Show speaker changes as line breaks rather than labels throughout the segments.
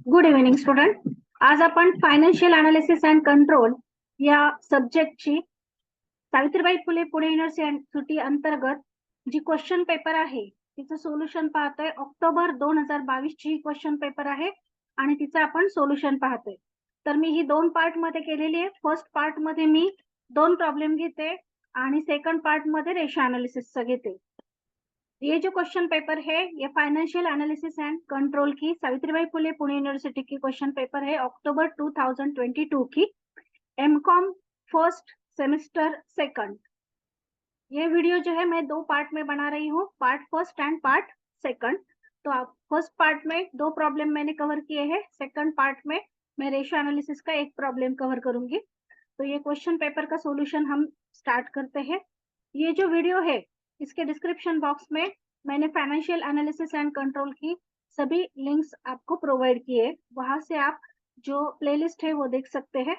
Good evening student. आज आपण financial analysis and control या सब्जेक्टची सावित्रीबाई फुले पुणे युनिव्हर्सिटी अंतर्गत जी क्वेश्चन पेपर आहे तिचं सोल्युशन पाहतोय. ऑक्टोबर 2022 ची क्वेश्चन पेपर आहे आणि तिचं आपण सोल्युशन पाहतोय. तर मी ही दोन पार्ट मध्ये केलेली आहे. फर्स्ट पार्ट मध्ये मी दोन प्रॉब्लेम घेते आणि सेकंड पार्ट मध्ये रेशो अनालिसिसचं घेते. ये जो क्वेश्चन पेपर है ये फाइनेंशियल एनालिसिस एंड कंट्रोल की सावित्रीबाई फुले पुणे यूनिवर्सिटी की क्वेश्चन पेपर है अक्टूबर 2022 की एमकॉम फर्स्ट सेमेस्टर सेकंड. ये वीडियो जो है मैं दो पार्ट में बना रही हूँ, part first and part second. तो आप फर्स्ट पार्ट में दो प्रॉब्लम मैंने कवर किए हैं, सेकंड पार्ट में मैं रेशियो एनालिसिस का एक प्रॉब्लम कवर करूंगी. तो ये क्वेश्चन पेपर का सॉल्यूशन हम स्टार्ट करते हैं. ये जो वीडियो है इसके डिस्क्रिप्शन बॉक्स में मैंने फाइनेंशियल एनालिसिस एंड कंट्रोल की सभी लिंक्स आपको प्रोवाइड किए, वहां से आप जो प्लेलिस्ट है वो देख सकते हैं.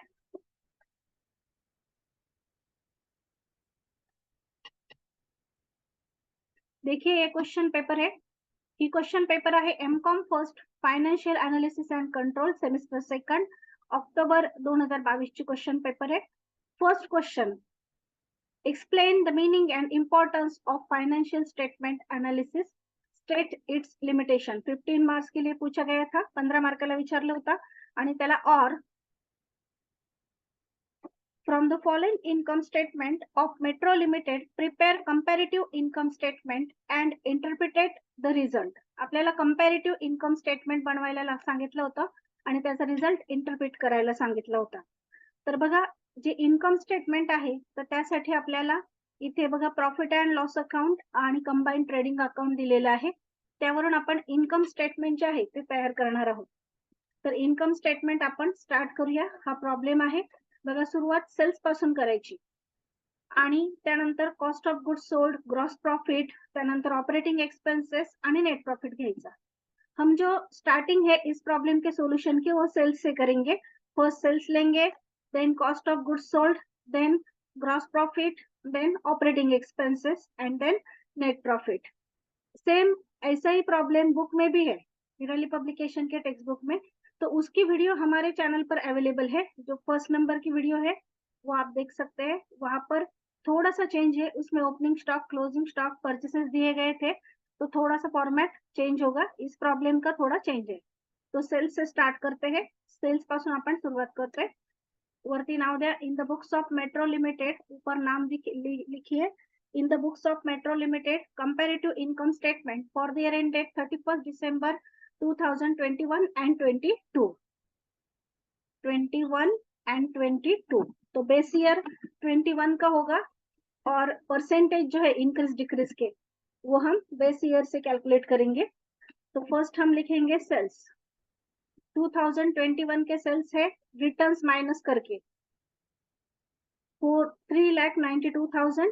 देखिए ये क्वेश्चन पेपर है. ये क्वेश्चन पेपर आहे MCom first financial analysis and control semester second October 2022 ची क्वेश्चन पेपर है. First question, explain the meaning and importance of financial statement analysis, state its limitation. 15 marks के लिए पूछा गया था, 15 मार्काला विचारलं होता आणि त्याला और from the following income statement of Metro Limited prepare comparative income statement and interpret the result. आपल्याला comparative income statement बनवायला सांगितलं होतं आणि त्याचा रिझल्ट इंटरप्रिट करायला सांगितलं होता. तर बघा जे इन्कम स्टेटमेंट आहे तर त्यासाठी आपल्याला इथे बघा प्रॉफिट अँड लॉस अकाउंट आणि कंबाईन ट्रेडिंग अकाउंट दिलेलं आहे. त्यावरून आपण इन्कम स्टेटमेंट जे आहे ते तयार करणार आहोत. तर इन्कम स्टेटमेंट आपण स्टार्ट करूया. हा प्रॉब्लेम आहे बघा. सुरुवात सेल्स पासून करायची आणि त्यानंतर cost of goods sold, gross profit, त्यानंतर ऑपरेटिंग एक्सपेंसेस आणि नेट प्रॉफिट घ्यायचा. हम जो स्टार्टिंग है इस प्रॉब्लम के सॉल्यूशन की वो सेल्स से करेंगे. फर्स्ट सेल्स लेंगे, then cost of goods sold, then gross profit, then operating expenses and then net profit. Same ऐसा ही प्रॉब्लम बुक में भी है, निराली पब्लिकेशन के टेक्स्ट बुक में. तो उसकी वीडियो हमारे चैनल पर अवेलेबल है. जो फर्स्ट नंबर की वीडियो है वो आप देख सकते हैं. वहां पर थोड़ा सा चेंज है, उसमें opening stock, closing stock, purchases दिए गए थे, तो थोड़ा सा फॉर्मेट चेंज होगा. इस प्रॉब्लम का थोड़ा चेंज है. तो सेल्स से स्टार्ट करते हैं. सेल्स पासून आपण सुरुवात करते हैं. वरती नाव द्या. In the books of Metro Limited, ऊपर नाम लिखिए. In the books of Metro Limited comparative income statement for the year end date 31 December 2021 and 21 and 22. तो बेस ईयर 21 का होगा और परसेंटेज जो है इंक्रीज डिक्रीज के वो हम बेस ईयर से कैलकुलेट करेंगे. तो फर्स्ट हम लिखेंगे सेल्स. 2021 के सेल्स है रिटर्न्स माइनस करके 3,92,000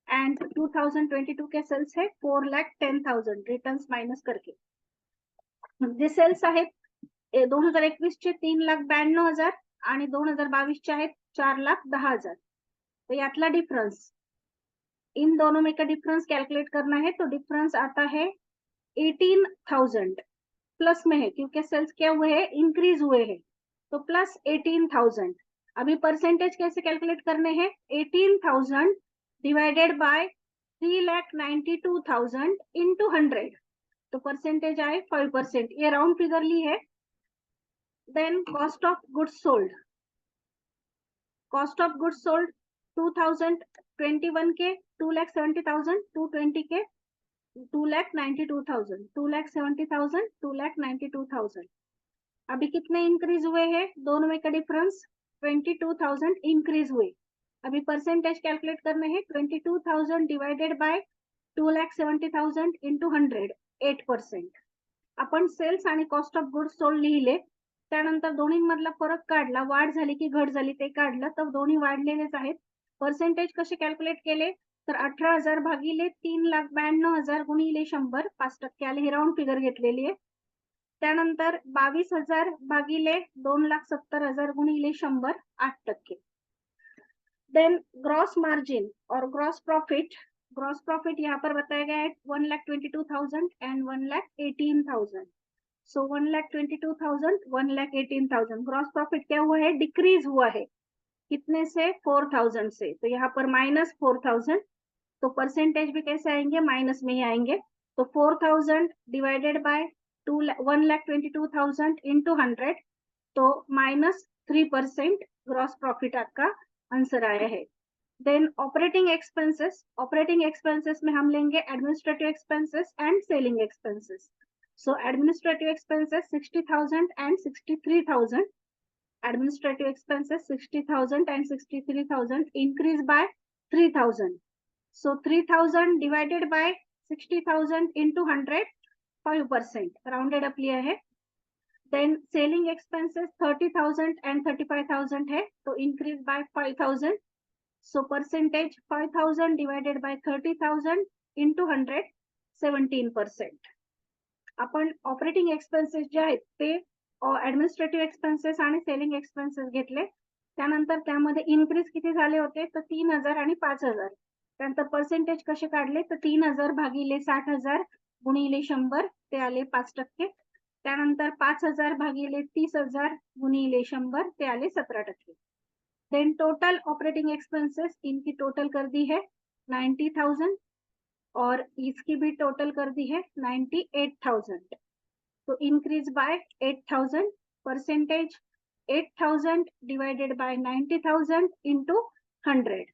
एंड 2022 के सेल्स है 4,10,000 रिटर्न्स माइनस करके. जे सेल्स आहेत 2021 चे 3,92,000 आणि 2022 चे आहेत 4,10,000. तो यातला डिफरेंस, इन दोनों में का डिफरेंस कैलकुलेट करना है. तो डिफरेंस आता है 18,000 प्लस में है क्योंकि सेल्स क्या हुए हैं, इंक्रीज हुए हैं. तो प्लस 18,000. अभी परसेंटेज कैसे कैलकुलेट करने हैं, 18,000 डिवाइडेड बाय 3,92,000 इंटू 100. तो परसेंटेज आए 5%. ये राउंड फिगर ली है. Then cost of goods sold. Cost of goods sold 2021 के 2,70,000, 220 के 2,92,000, 2,70,000, 2,92,000. अभी कितने इंक्रीज हुए हैं, दोनों में का डिफरेंस 22,000 इंक्रीज हुए. अभी परसेंटेज कैलकुलेट करने हैं. 22,000 डिवाइडेड बाय 2,70,000 इंटू 100, 8%. आपण सेल्स आणि कॉस्ट ऑफ गुड्स सोल्ड लिहिले, त्यानंतर दोन्हीमधला फरक काढला, वाढ झाली की घट झाली ते काढलं, तर दोन्ही वाढलेलेच आहेत. परसेंटेज कसे कॅल्क्युलेट केले, तर 18,000 भागिले 3,92,000 गुणिले 100, 5% आले. हे राउंड फिगर घेतलेली आहे. त्यानंतर 22,000 भागिले 2,70,000 गुणिले 100, 8%. देन ग्रॉस मार्जिन और ग्रॉस प्रॉफिट. ग्रॉस प्रॉफिट यहाँ पर बताया गया है 1,22,000 एंड 1,18,000. सो 1,22,000, 1,18,000। ग्रॉस प्रॉफिट क्या हुआ है, डिक्रीज हुआ है, कितने से, 4,000 से। तो यहाँ पर -4,000, तो परसेंटेज भी कैसे आएंगे, माइनस में ही आएंगे। तो 4,000 डिवाइडेड बाय 1,22,000 इंटू 100, तो -3% ग्रॉस प्रॉफिट आपका आंसर आया है। देन ऑपरेटिंग एक्सपेंसेस में हम लेंगे administrative expenses and selling expenses. So administrative expenses 60,000 and 63,000, administrative expenses 60,000 and 63,000 increase by 3,000. So 3,000 divided by 60,000 into 100, 5% rounded up लिया है। Then selling expenses 30,000 and 35,000 है, तो increase by 5,000. So percentage 5,000 divided by 30,000 into 100, 17%. आपण operating expenses जे आहेत ते administrative expenses आणि selling expenses घेतले, त्यानंतर त्यामध्ये इन्क्रीज किती झाले होते, तर 3,000 आणि 5,000। त्यानंतर पर्सेंटेज कसे काढले, तर 3,000 भागिले 60,000 गुणिले 100 ते आले 5%। त्यानंतर 5,000 भागिले 30,000 गुणिले 100 ते आले 17%। देन टोटल ऑपरेटिंग एक्सपेंसेस इनकी टोटल कर दी है 90,000 और इसकी भी टोटल कर दी है 98,000। तो increase by 8,000, percentage 8,000 divided by 90,000 into 100।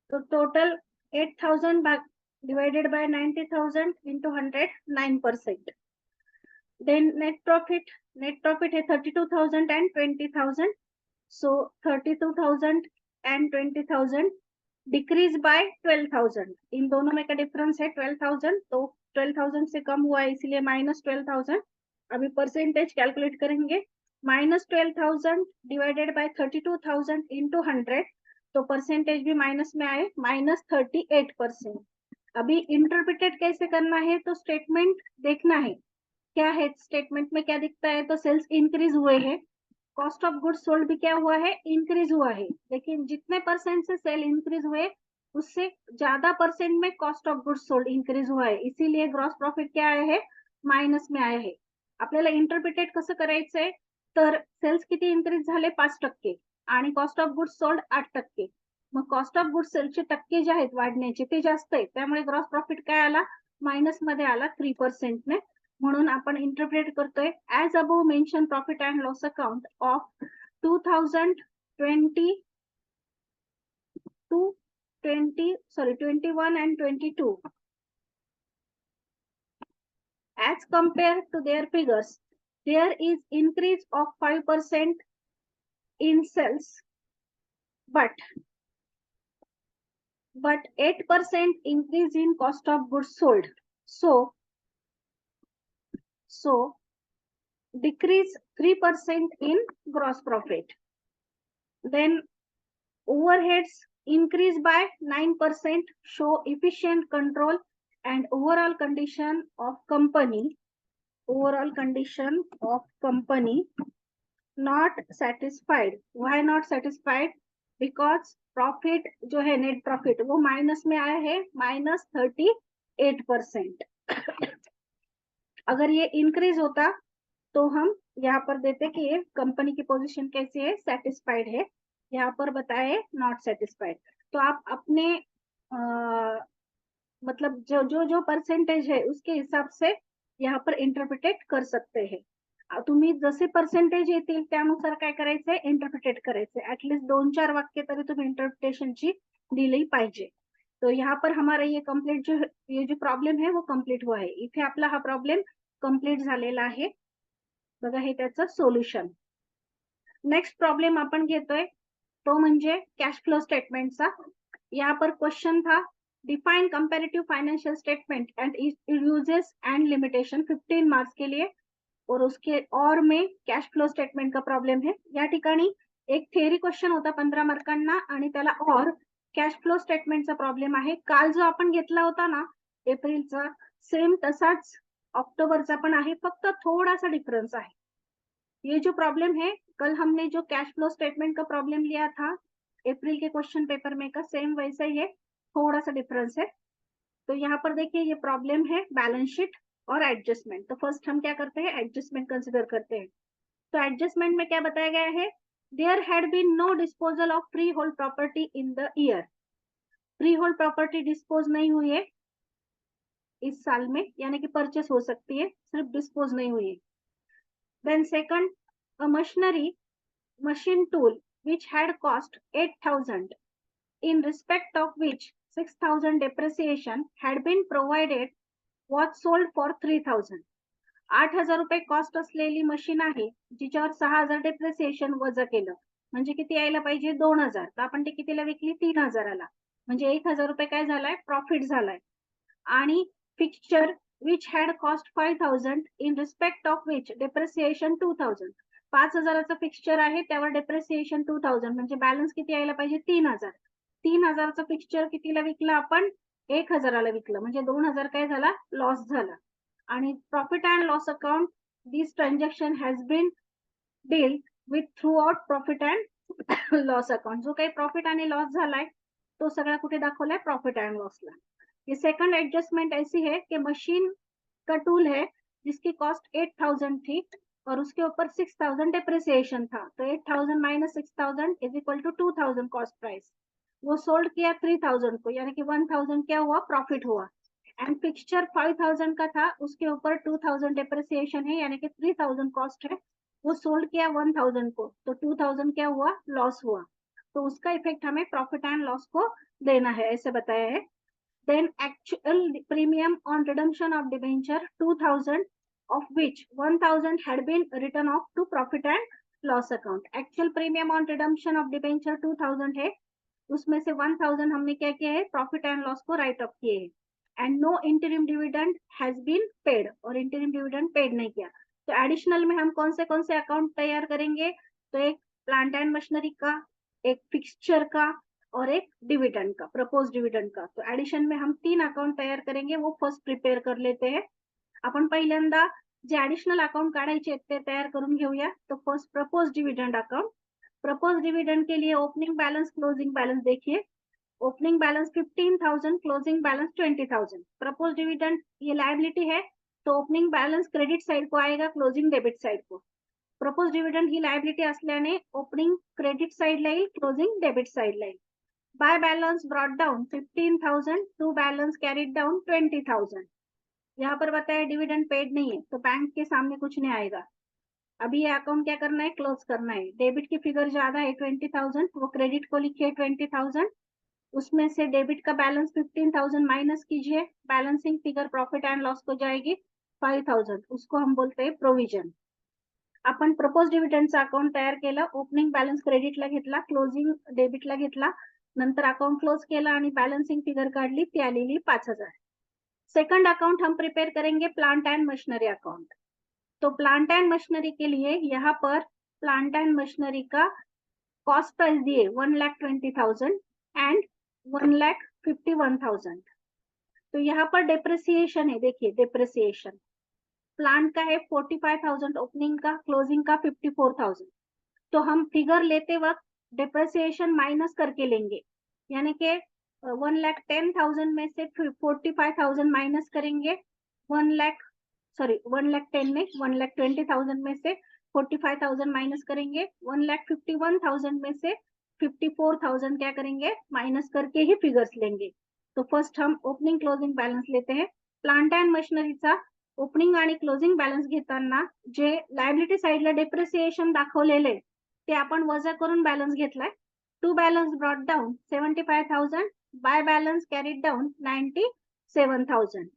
तो total 8,000 divided by 90,000 into 100, 9%। Then net profit है 32,000 and 20,000। So 32,000 and 20,000 decrease by 12,000। इन दोनों में का डिफरेंस है 12,000, तो 12,000 से कम हुआ है, इसलिए -12,000। अभी परसेंटेज कैलकुलेट करेंगे, -12,000 डिवाइडेड बाय 32,000 इंटू 100, तो परसेंटेज भी माइनस में आए, -38%। अभी इंटरप्रिटेड कैसे करना है, तो स्टेटमेंट देखना है क्या है, स्टेटमेंट में क्या दिखता है, तो सेल्स इंक्रीज हुए हैं, कॉस्ट ऑफ गुड्स सोल्ड भी क्या हुआ है, इंक्रीज हुआ है। लेकिन जितने परसेंट से सेल इंक्रीज हुए, उससे ज्यादा परसेंट में cost of goods sold increase हुआ आहे, इसीलिए ग्रॉस प्रॉफिट क्या आहे, मायनस में आया है। आपल्याला इंटरप्रिटेट कसं करायचंय, तर सेल्स किती इंक्रीज झाले, 5% आणि कॉस्ट ऑफ गुड्स सोल्ड 8%। मग कॉस्ट ऑफ गुड्स सेलचे टक्के जे आहेत वाढण्याचे ते जास्त आहेत, त्यामुळे ग्रॉस प्रॉफिट काय आला, मायनस मध्ये आला 3% ने। म्हणून आपण इंटरप्रेट करतोय as above mention profit and loss account of 2020 to 21 and 22 as compared to their figures, there is increase of 5% in sales, but 8% increase in cost of goods sold. So decrease 3% in gross profit. Then overheads increase by 9%, show efficient control and overall condition of company not satisfied. Why not satisfied? Because profit जो है net profit वो minus में आया है, -38%। अगर ये increase होता तो हम यहाँ पर देते कि ये कंपनी की पोजीशन कैसी है, सेटिस्फाइड है, यहाँ पर बताए नॉट सेटिस्फाइड। तो आप अपने मतलब जो परसेंटेज है उसके हिसाब से यहाँ पर इंटरप्रिटेट कर सकते हैं। तुम्ही जसे परसेंटेज येतील त्यानुसार काय करायचंय, इंटरप्रिटेट करायचंय। ऍटलीस्ट 2-4 वाक्य तरी तुम्ही इंटरप्रिटेशनची दिली पाहिजे। तो यहाँ पर हमारा ये कंप्लीट ये जो प्रॉब्लेम है वो कंप्लीट हुआ है। इथे आपला हा प्रॉब्लेम कंप्लीट झालेला आहे, बघा हे त्याचं सोल्युशन। नेक्स्ट प्रॉब्लेम आपण घेतोय तो म्हणजे कॅश फ्लो स्टेटमेंटचा। यहाँ पर क्वेश्चन था define comparative financial statement and uses and limitation, 15 marks के लिए। और उसके और में कॅश फ्लो स्टेटमेंट का प्रॉब्लेम है। या ठिकाणी एक थेअरी क्वेश्चन होता 15 मार्कांना आणि त्याला और कॅश फ्लो स्टेटमेंटचा प्रॉब्लेम आहे। काल जो आपण घेतला होता ना एप्रिलचा, सेम तसाच अक्टूबरचा पण आहे, फक्त थोड़ा सा डिफरेंस है। ये जो प्रॉब्लम है, कल हमने जो कैश फ्लो स्टेटमेंट का प्रॉब्लम लिया था अप्रैल के क्वेश्चन पेपर में का, सेम वैसा ही है। थोड़ा सा डिफरेंस है। तो यहाँ पर देखिए ये प्रॉब्लम है बैलेंस शीट और एडजस्टमेंट। तो फर्स्ट हम क्या करते हैं, एडजस्टमेंट कंसिडर करते हैं। तो एडजस्टमेंट में क्या बताया गया है, there had been no disposal of free hold property in the year. Free hold property dispose नहीं हुई है इस साल में, यानी कि परचेस हो सकती है, सिर्फ डिस्पोज नहीं हुई है। Then second, a machinery machine tool which had cost 8,000, in respect of which 6,000 depreciation had been provided, was sold for 3,000. 8,000 रुपये कॉस्ट असलेली मशीन आहे जिच्यावर 6,000 डेप्रिसिएशन वजा केलं, म्हणजे किती यायला पाहिजे 2,000, तर आपण ते कितीला विकली 3,000ला, म्हणजे 1,000 रुपये काय झालाय प्रॉफिट झालाय. आणि fixture which had cost 5,000 in respect of which depreciation 2,000. 5,000चा फिक्स्चर आहे त्यावर डेप्रिसिएशन 2,000, म्हणजे बॅलन्स किती यायला पाहिजे 3,000. 3,000चा फिक्स्चर कितीला विकलं आपण 1,000ला विकलं, म्हणजे 2,000 काय झाला लॉस झाला. आणि profit and loss account, this transaction has been deal with throughout profit and loss account. जो काही प्रॉफिट आणि लॉस झालाय तो सगळा कुठे दाखवलाय प्रॉफिट अँड लॉसला. ये सेकंड एडजस्टमेंट ऐसी है कि मशीन का टूल है जिसकी कॉस्ट 8,000 थी और उसके ऊपर 6,000 डेप्रिसिएशन था, तो 8,000 minus 6,000 is equal to 2,000 cost price. वो सोल्ड किया 3,000 को, यानी कि 1,000 क्या हुआ प्रॉफिट हुआ. एंड फिक्सचर 5,000 का था, उसके ऊपर 2,000 डेप्रिसिएशन है, यानी कि 3,000 कॉस्ट है. वो सोल्ड किया 1,000 को, तो 2,000 क्या हुआ लॉस हुआ. तो उसका इफेक्ट हमें प्रॉफिट एंड लॉस को देना है, ऐसे बताया है. Then actual premium on redemption of debenture 2,000, of which 1,000 had been written off to profit and loss account. Actual premium on redemption of debenture 2,000 है, उसमें से 1,000 हमने क्या किया है प्रॉफिट एंड लॉस को राइट ऑफ किए हैं. And no interim dividend has been paid, और इंटरिम डिविडेंड पेड नहीं किया. तो एडिशनल में हम कौन से अकाउंट तैयार करेंगे, तो एक प्लांट एंड मशीनरी का, एक फिक्सचर का और एक डिविडेंड का, प्रपोज डिविडेंड का. तो एडिशन में हम 3 अकाउंट तयार करेंगे, वो फर्स्ट प्रिपेअर कर लेते हैं. आपण पहिल्यांदा जे ऍडिशनल अकाउंट काढायचे ते तयार करून घेऊया. तो first propose dividend account. Propose dividend के लिए ओपनिंग बैलेंस क्लोजिंग बैलेंस देखिए. Opening balance 15,000, closing balance 20,000. Propose dividend ये लायबिलिटी है, तो ओपनिंग बैलेंस क्रेडिट साइड को आएगा, क्लोजिंग डेबिट साइड को. प्रपोज डिविडेंड ही लायबिलिटी असल्याने ओपनिंग क्रेडिट साइडला येईल, क्लोजिंग डेबिट साइडला येईल. By balance brought down 15,000, to balance carried down 20,000. यहाँ पर बताया डिविडेंड पेड नहीं है, तो बैंक के सामने कुछ नहीं आएगा. अभी ये अकाउंट क्या करना है क्लोज करना है. डेबिट की फिगर ज्यादा है 20,000, वो क्रेडिट को लिखिए 20,000. उसमें से डेबिट का बैलेंस 15,000 माइनस कीजिए, balancing figure profit and loss को जाएगी 5,000, उसको हम बोलते हैं प्रोविजन. आपण प्रपोज डिव्हिडंडचा अकाउंट तयार केलं, ओपनिंग बॅलन्स क्रेडिटला घेतला, क्लोजिंग डेबिटला घेतला, नंतर अकाउंट क्लोज केला आणि बॅलन्सिंग फिगर काढली, ती आलेली 5,000. सेकंड अकाउंट हम प्रिपेयर करेंगे प्लांट एंड मशीनरी अकाउंट. तो प्लांट एंड मशीनरी के लिए यहाँ पर प्लांट एंड मशीनरी का कॉस्ट प्राइस दिए 1,20,000 एंड 1,51,000. तो यहाँ पर डेप्रिसिएशन है, देखिए डेप्रिसिएशन प्लांट का है 45,000, ओपनिंग का, क्लोजिंग का 54,000. तो हम फिगर लेते वक्त डेप्रिसिएशन माइनस करके लेंगे, यानी कि 1,10,000 में से 45,000 माइनस करेंगे. 1,10 में 1,20,000 में से 45,000 माइनस करेंगे. 1,51,000 में से 54,000 क्या करेंगे माइनस करके ही फिगर्स लेंगे. तो फर्स्ट हम ओपनिंग क्लोजिंग बैलेंस लेते हैं. प्लांट अँड मशिनरीचा ओपनिंग आणि क्लोजिंग बॅलन्स घेताना जे लायबिलिटी साइडला डेप्रिसिएशन दाखवलेले ते आपण वजा करून बॅलन्स घेतलाय. To balance brought down 75,000, by balance carried down 97,000.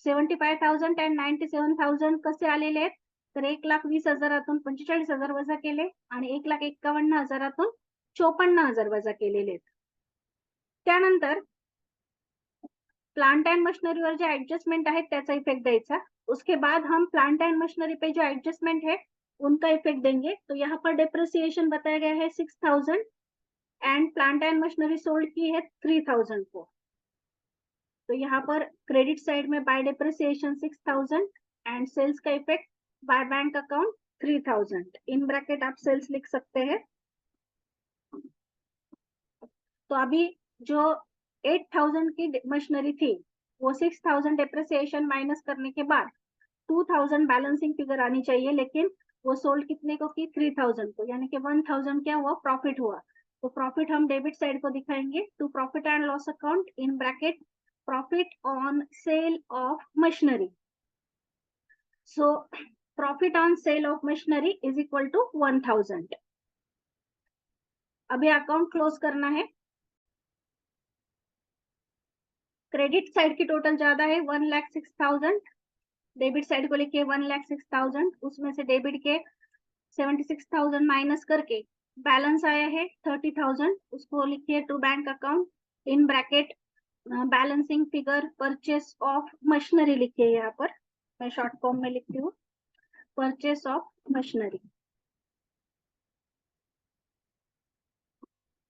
75,000 and 97,000 कसे आलेले आहेत, तर 1,20,000 45,000 वजा केले आणि 1,51,000 54,000 वजा केलेले आहेत. त्यानंतर प्लांट एंड मशीनरी वर जो एडजस्टमेंट है त्याचा इफेक्ट द्यायचा. उसके बाद हम प्लांट एंड मशीनरी पे जो एडजस्टमेंट है उनका इफेक्ट देंगे. तो यहाँ पर डेप्रिसिएशन बताया गया है 6,000 and plant and machinery sold की है 3,000 को. तो यहाँ पर क्रेडिट साइड में बाय डेप्रिसिएशन 6,000 एंड सेल्स का effect by bank account 3,000. In bracket आप सेल्स लिख सकते हैं. तो अभी जो 8,000 की मशीनरी थी, वो 6,000 डेप्रिसिएशन माइनस करने के बाद 2,000 बैलेंसिंग फिगर आनी चाहिए, लेकिन वो सोल्ड कितने को की 3,000 को, यानी कि 1,000 क्या हुआ, प्रॉफिट हुआ। तो प्रॉफिट हम डेबिट साइड को दिखाएंगे, to profit and loss account in bracket profit on sale of machinery. So profit on sale of machinery is equal to 1,000। अभी अकाउंट क्लोज करना है। क्रेडिट साइड की टोटल ज्यादा है 1,06,000, डेबिट साइड को लिखिए 1,06,000, उसमें से डेबिट के 76,000 माइनस करके बैलेंस आया है 30,000, उसको लिखिए to bank account in bracket balancing figure purchase of machinery लिखिए, यहाँ पर मैं शॉर्ट फॉर्म में लिखती हूँ, परचेस ऑफ मशीनरी।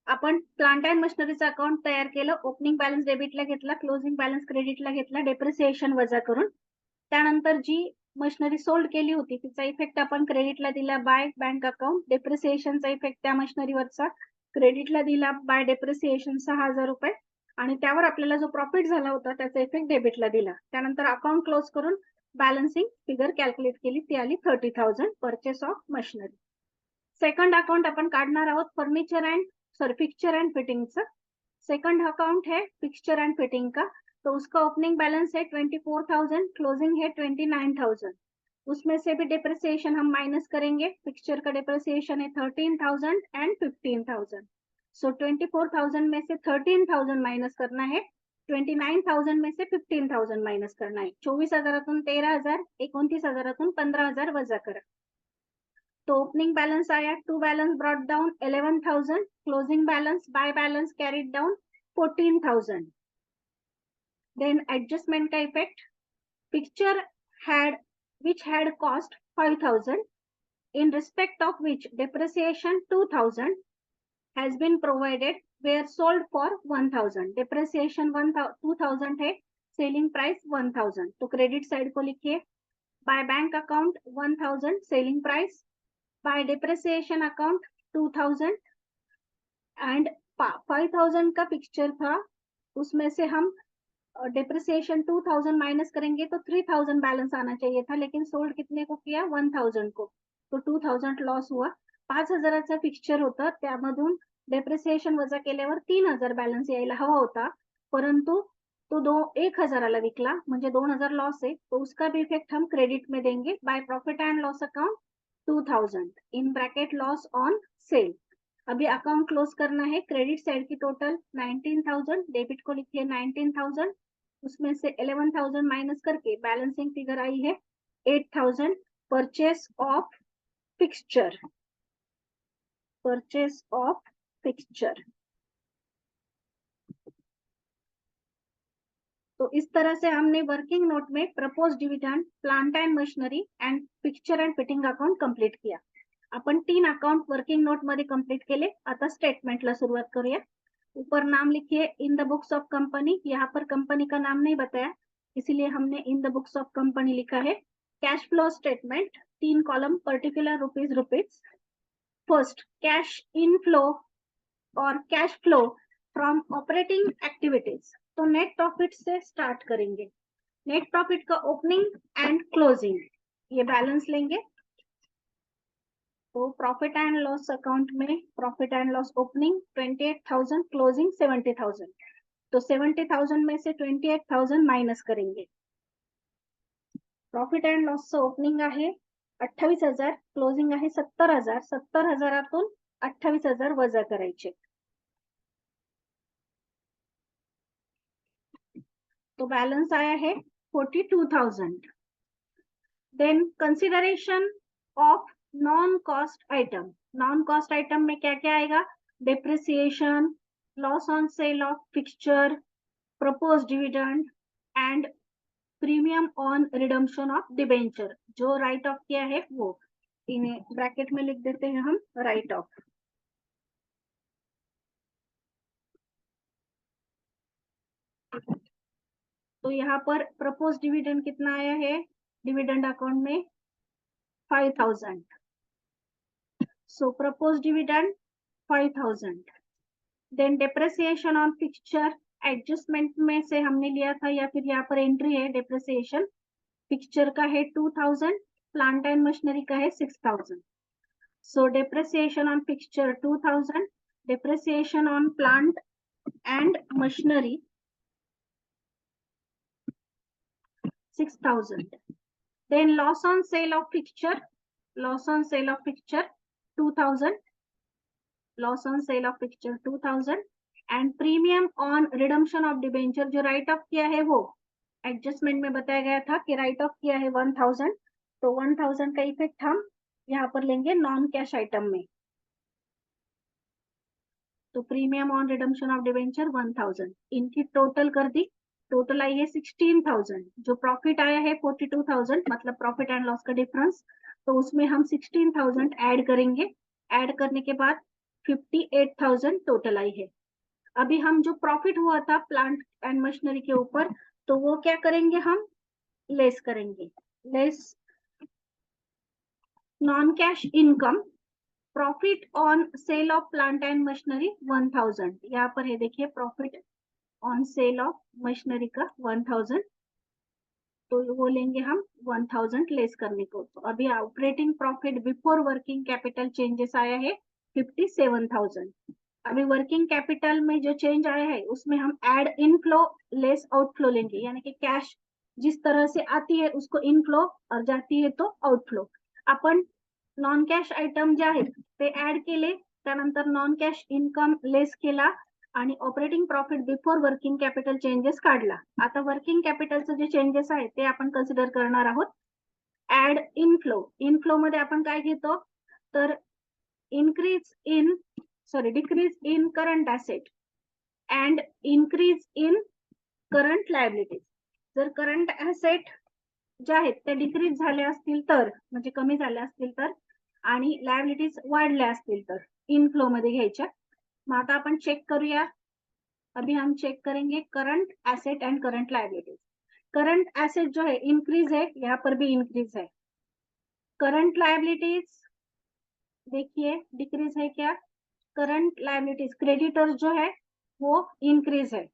आपण प्लांट अँड मशिनरीचं अकाउंट तयार केलं, ओपनिंग बॅलन्स डेबिटला घेतला, क्लोजिंग बॅलन्स क्रेडिटला घेतला, डेप्रिसिएशन वजा करून, त्यानंतर जी मशिनरी सोल्ड केली होती तिचा इफेक्ट आपण क्रेडिटला दिला बाय बँक अकाउंट, डेप्रिसिएशनचा इफेक्ट त्या मशिनरीवरचा क्रेडिटला दिला बाय डेप्रिसिएशन 6,000 रुपये, आणि त्यावर आपल्याला जो प्रॉफिट झाला होता त्याचा इफेक्ट डेबिटला दिला। त्यानंतर अकाउंट क्लोज करून बॅलन्सिंग फिगर कॅल्क्युलेट केली, ती आली 30,000 purchase of machinery. Second account आपण काढणार आहोत furniture and fixture and fitting का। सेकंड अकाउंट है फिक्चर एंड फिटिंग का, तो उसका ओपनिंग बैलेंस है 24,000, क्लोजिंग है 29,000, उसमें से भी डिप्रिसिएशन हम माइनस करेंगे। फिक्चर का डिप्रिसिएशन है 13,000 एंड 15,000। सो 24,000 में से 13,000 माइनस करना है, 29,000 में से 15,000 माइनस करना है। 24,000 13,000, 29,000 15,000 वजा करा। तो ओपनिंग बैलेंस आया, to balance brought down 11,000, closing balance by balance carried down 14,000। Then adjustment का effect, fixture had which had cost 5,000 in respect of which depreciation 2,000 has been provided were sold for 1,000। depreciation 2,000 है, selling price 1,000, तो credit side को लिखिए by bank account 1,000 selling price, by depreciation account 2,000 and 5,000 का picture था, उसमें से हम depreciation 2,000 minus करेंगे तो 3,000 बैलेंस आना चाहिए था, लेकिन सोल्ड कितने को किया 1,000 को, तो 2,000 लॉस हुआ। 5,000चा पिक्चर होता, त्यामधून डेप्रिसिएशन वजा केल्यावर 3,000 बैलेंस यायला हवा होता, परंतु तो 1,000ला विकला, म्हणजे 2,000 लॉस है, तो उसका भी इफेक्ट हम क्रेडिट में देंगे by profit and loss account 2,000 in bracket loss on cell. अभी अकाउंट क्लोज करना है। क्रेडिट साइड की टोटल 19,000, डेबिट को लिखिए 19,000, उसमें से 11,000 माइनस करके बैलेंसिंग फिगर आई है 8,000। Purchase of fixture, purchase of fixture. तो इस तरह से हमने वर्किंग नोट में propose dividend, plant and machinery and fixture and fitting account complete किया। अपन 3 अकाउंट वर्किंग नोट मध्ये कंप्लीट केले। आता स्टेटमेंटला सुरुवात करूया। ऊपर नाम लिखिए in the books of company, यहाँ पर कंपनी का नाम नहीं बताया, इसीलिए हमने in the books of company लिखा है। Cash flow statement 3 column, particular rupees. First cash inflow और cash flow from operating activities, तो नेट प्रॉफिट से स्टार्ट करेंगे। नेट प्रॉफिट का ओपनिंग एंड क्लोजिंग ये बैलेंस लेंगे। तो प्रॉफिट एंड लॉस अकाउंट में profit and loss opening 28,000, closing 70,000, तो 70,000 में से 28,000 माइनस करेंगे। प्रॉफिट एंड लॉस ओपनिंग आहे 28,000, क्लोजिंग आहे 70,000, 70,000तून 28,000 वजा करायचे, तो बैलेंस आया है 42,000। Then consideration of non cost item, non cost item में क्या क्या आएगा, depreciation, loss on sale of fixture, propose dividend and premium on redemption of debenture. जो राइट ऑफ किया है वो इन्हें ब्रैकेट में लिख देते हैं हम, राइट ऑफ। तो यहाँ पर प्रपोज डिविडेंड कितना आया है, डिविडेंड अकाउंट में 5,000, so proposed dividend 5,000। then depreciation on fixture adjustment में से हमने लिया था या फिर यहाँ पर एंट्री है डेप्रिसिएशन, फिक्सचर का है 2000, प्लांट एंड मशीनरी का है 6000. सो depreciation on fixture 2000, depreciation on plant and machinery 6000. Then loss on sale of fixture, loss on sale of fixture 2000, loss on sale of fixture 2000 and premium on redemption of debenture जो write off किया है वो adjustment में बताया गया था कि right off किया है 1000, तो 1000 का इफेक्ट हम यहाँ पर लेंगे नॉन कैश आइटम में. तो premium on redemption of debenture 1000, इनकी टोटल कर दी, टोटल आई है 16000. जो प्रॉफिट आया है 42000, मतलब प्रॉफिट एंड लॉस का डिफरेंस, तो उसमें हम 16000 ऐड करेंगे. ऐड करने के बाद 58000 टोटल आई है. अभी हम जो प्रॉफिट हुआ था प्लांट एंड मशीनरी के ऊपर, तो वो क्या करेंगे, हम लेस करेंगे. Less non cash income, profit on sale of plant and machinery 1000. यहाँ पर है देखिए profit on sale of machinery का 1000, तो वो लेंगे हम 1000 लेस करने को. तो अभी operating profit before working capital changes आया है 57000. अभी वर्किंग कैपिटल में जो चेंज आया है उसमें हम ऐड इनफ्लो लेस आउटफ्लो लेंगे, यानी कि कैश जिस तरह से आती है उसको इनफ्लो और जाती है तो आउटफ्लो. आपण नॉन कॅश आयटम जे आहेत ते ऍड केले, त्यानंतर नॉन कॅश इन्कम लेस केला आणि operating profit before working capital changes काढला. आता वर्किंग कॅपिटलचे जे चेंजेस आहेत ते आपण कन्सिडर करणार आहोत. ऍड इनफ्लो, इनफ्लो मध्ये आपण काय घेतो, तर decrease in current asset and increase in current liabilities. जर करंट ऍसेट जे आहेत ते डिक्रीज झाले असतील तर, म्हणजे कमी झाले असतील तर, आणि लायबिलिटीज वाढल्या असतील तर इनफ्लो मध्ये घ्यायच्या. मग आता आपण चेक करूया. अभी हम चेक करेंगे current asset and current liabilities. Current asset जो है इंक्रीज है, यहाँ पर भी इंक्रीज है. करंट लायबिलिटीज देखिए डिक्रीज है क्या, करंट लायबिलिटीज क्रेडिटर्स जो है वो इंक्रीज है,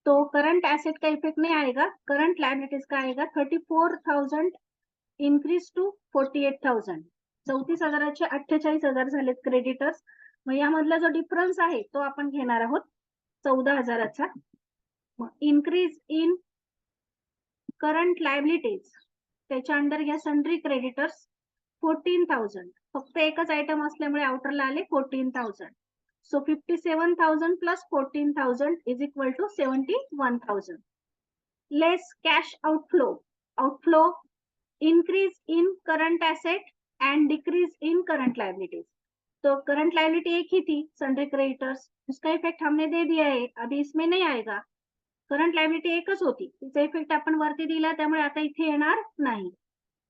तो करंट एसेट का इफेक्ट नहीं आएगा, करंट लायबिलिटीज का आएगा. 34,000 इंक्रीज टू 48,000. 34,000चे 48,000 झालेत क्रेडिटर्स. मग यामधला जो डिफरन्स आहे तो आपण घेणार आहोत 14,000चा. मग इन्क्रीज इन करंट लायबिलिटीज त्याच्या अंडर घ्या सन्ड्री क्रेडिटर्स 14,000. फक्त एकच आयटम असल्यामुळे आउटरला आले 14,000. So 57,000 plus 14,000 is equal to 71,000. Less cash outflow, outflow increase in current asset and decrease in current liabilities. तो करंट लायबिलिटी एक ही थी सन्ड्री क्रेडिटर्स, उसका इफेक्ट हमने दे दिया है, अभी इसमें नहीं आएगा. करंट लायबिलिटी एकच होती, तिचा इफेक्ट आपण वरती दिला, त्यामुळे आता इथे येणार नाही.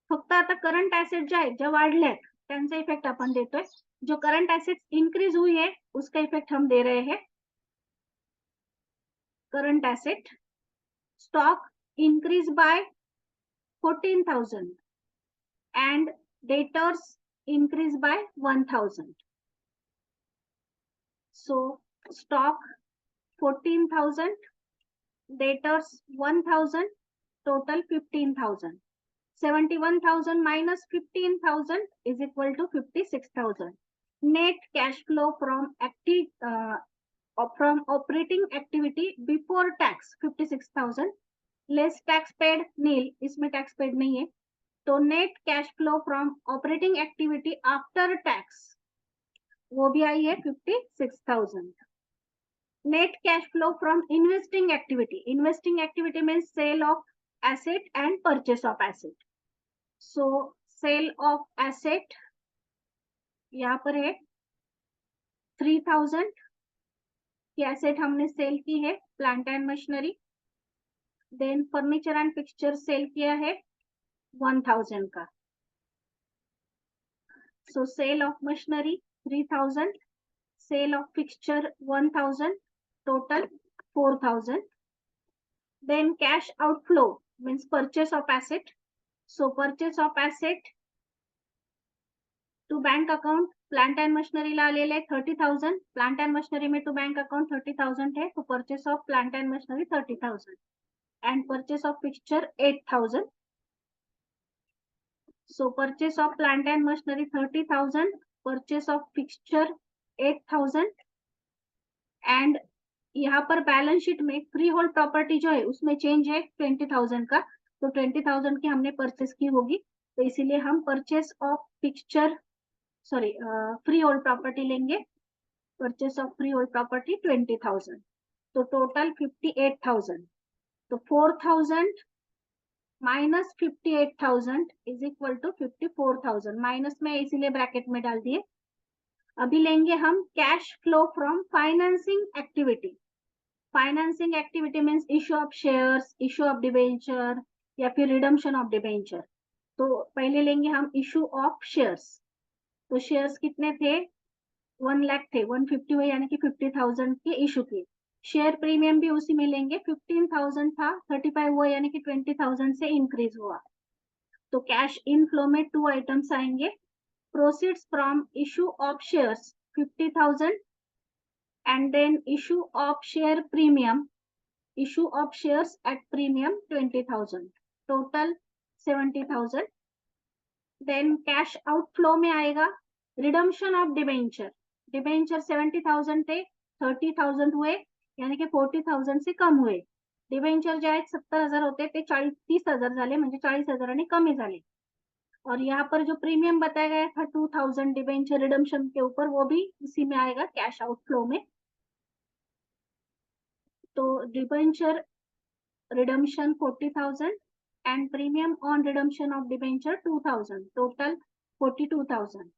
फक्त आता करंट एसेट जे आहेत ज्या वाढल्यात त्यांचा इफेक्ट आपण देतोय. जो करंट एसेट इंक्रीज हुई है उसका इफेक्ट हम दे रहे हैं. Current asset stock increase by 14,000 and debtors increase by 1,000. So stock 14,000, debtors 1,000, total 15,000. 71,000 minus 15,000 is equal to 56,000. Net cash flow from operating activity before tax 56,000. Less tax paid nil, इसमें tax paid नहीं है. तो net cash flow from operating activity after tax वो भी आई है 56,000. Net cash flow from investing activity, investing activity means sale of asset and purchase of asset. So sale of asset यहाँ पर है 3,000 की एसेट हमने सेल की है plant and machinery. Then furniture and fixture sale किया है 1,000 का. So sale of machinery 3,000, sale of fixture 1,000, total 4,000. Then cash outflow means purchase of asset. So purchase of asset to bank account plant and machinery ला ले ले 30,000, plant and machinery में तो bank account 30,000 है, तो purchase of plant and machinery 30,000 and purchase of fixture 8,000. So purchase of plant and machinery 30,000, purchase of fixture 8,000 and यहाँ पर balance sheet में फ्री होल्ड प्रॉपर्टी जो है उसमें चेंज है 20,000 का, तो 20,000 की हमने परचेस की होगी, तो इसीलिए हम purchase of fixture sorry free hold property लेंगे. Purchase of free hold property 20,000, तो टोटल 58,000. तो 4,000 minus 58,000 is equal to 54,000. Minus में इसीलिए ब्रैकेट में डाल दिए. अभी लेंगे हम cash flow from financing activity. Financing activity means issue of shares, issue of debenture या फिर रिडम्पशन ऑफ डिबेंचर. तो पहले लेंगे हम इश्यू ऑफ शेयर्स. तो शेयर्स कितने थे? 1 लाख थे, 150 हुए यानी कि 50,000 के इशू किए. शेयर प्रीमियम भी उसी में लेंगे, 15,000 था, 35 हुआ यानी कि 20,000 से इंक्रीज हुआ. तो कैश इनफ्लो में 2 आइटम्स आएंगे. Proceeds from issue of shares 50,000 and then issue of share premium, issue of shares at premium 20,000, total 70,000. then cash outflow में आएगा redemption of debenture. debenture 70,000 थे, 30,000 हुए यानी कि 40,000 से कम हुए. डिबेंचर जे आहेत 70,000 होते ते 30,000 झाले, म्हणजे 40,000 कमी झाले. और यहाँ पर जो प्रीमियम बताया गया था 2,000 डिबेंचर रिडम्पशन के ऊपर, वो भी इसी में आएगा कैश आउटफ्लो में. तो debenture redemption 40,000 and premium on redemption of debenture 2,000, total 42,000.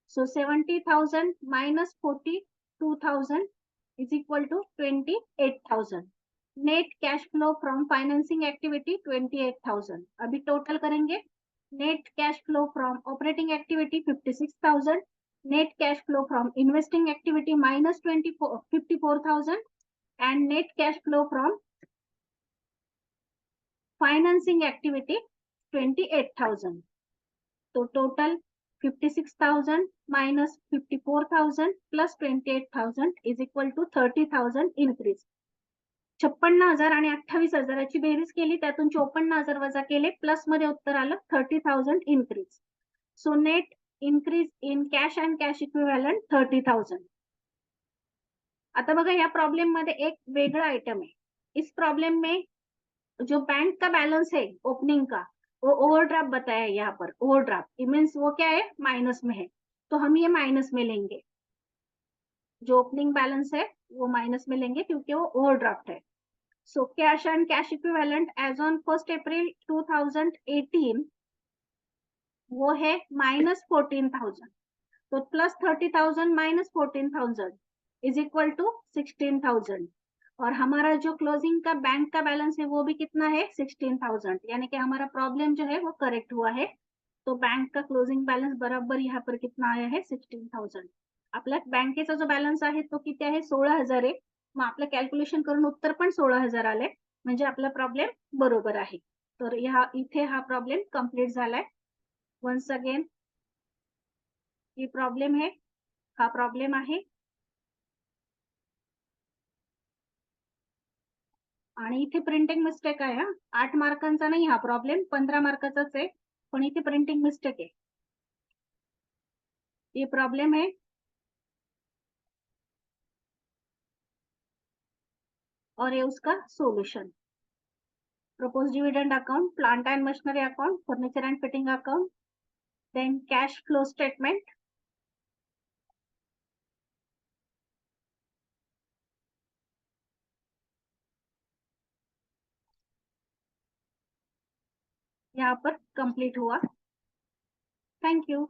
So 70,000 minus 42,000 is equal to 28,000. Net cash flow from financing activity 28,000. अभी total करेंगे. Net cash flow from operating activity 56,000. Net cash flow from investing activity minus 54,000 and net cash flow from financing activity 28,000. तो total 56,000 minus 54,000 plus 28,000 is equal to 30,000 increase. 56,000 आणि 28,000ची berries केली, त्यातून 54,000 वजा केले, plus मध्ये उत्तर आलं 30,000 increase. So net increase in cash and cash equivalent 30,000. आता बघा या प्रॉब्लेम मध्ये एक वेगळा आइटम है. इस प्रॉब्लम में जो बैंक का बैलेंस है ओपनिंग का, वो ओवरड्राफ्ट बताया है यहाँ पर. ओवरड्राफ्ट मीन्स वो क्या है? माइनस में है, तो हम ये माइनस में लेंगे. जो ओपनिंग बैलेंस है वो माइनस में लेंगे क्योंकि वो ओवरड्राफ्ट है. So cash and cash equivalent as on 1 April 2018 वो है माइनस 14,000. तो plus 30,000 minus 14,000 is equal to 16,000. और हमारा जो क्लोजिंग का बैंक का बैलेंस है वो भी कितना है? 16,000. यानी कि हमारा प्रॉब्लम जो है वो करेक्ट हुआ है. तो बैंक का क्लोजिंग बैलेंस बराबर यहाँ पर कितना आया है? 16,000. आपल्या बँकेचा जो बॅलन्स आहे तो किती आहे? 16,000 आहे. मग आपलं कॅल्क्युलेशन करून उत्तर पण 16,000 आले, म्हणजे आपला प्रॉब्लेम बरोबर आहे. तर इथे हा प्रॉब्लेम कंप्लीट झालाय. वन्स अगेन ही प्रॉब्लेम है, हा प्रॉब्लेम आहे. आणि इथे प्रिंटिंग मिस्टेक आहे. 8 मार्कांचा नाही हा प्रॉब्लेम, 15 मार्काचाच आहे, पण इथे प्रिंटिंग मिस्टेक है. ये प्रॉब्लम है और ये उसका solution. Propose dividend account, plant and machinery account, furniture and fitting account, then cash flow statement. यहाँ पर कंप्लीट हुआ. Thank you.